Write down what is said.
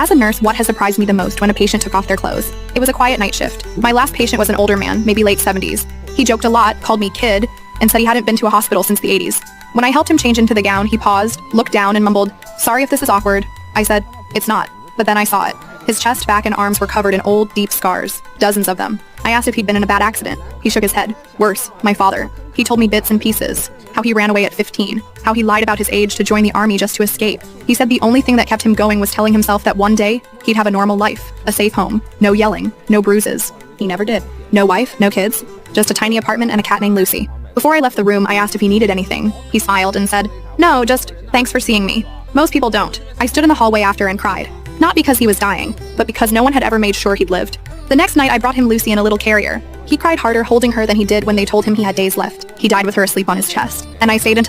As a nurse, what has surprised me the most when a patient took off their clothes? It was a quiet night shift. My last patient was an older man, maybe late 70s. He joked a lot, called me kid, and said he hadn't been to a hospital since the 80s. When I helped him change into the gown, he paused, looked down, and mumbled, "Sorry if this is awkward." I said, "It's not." But then I saw it. His chest, back, and arms were covered in old, deep scars. Dozens of them. I asked if he'd been in a bad accident. He shook his head. Worse, my father. He told me bits and pieces. How he ran away at 15. How he lied about his age to join the army just to escape. He said the only thing that kept him going was telling himself that one day, he'd have a normal life. A safe home. No yelling. No bruises. He never did. No wife, no kids. Just a tiny apartment and a cat named Lucy. Before I left the room, I asked if he needed anything. He smiled and said, "No, just thanks for seeing me." Most people don't. I stood in the hallway after and cried. Not because he was dying, but because no one had ever made sure he'd lived. The next night, I brought him Lucy in a little carrier. He cried harder holding her than he did when they told him he had days left. He died with her asleep on his chest. And I stayed until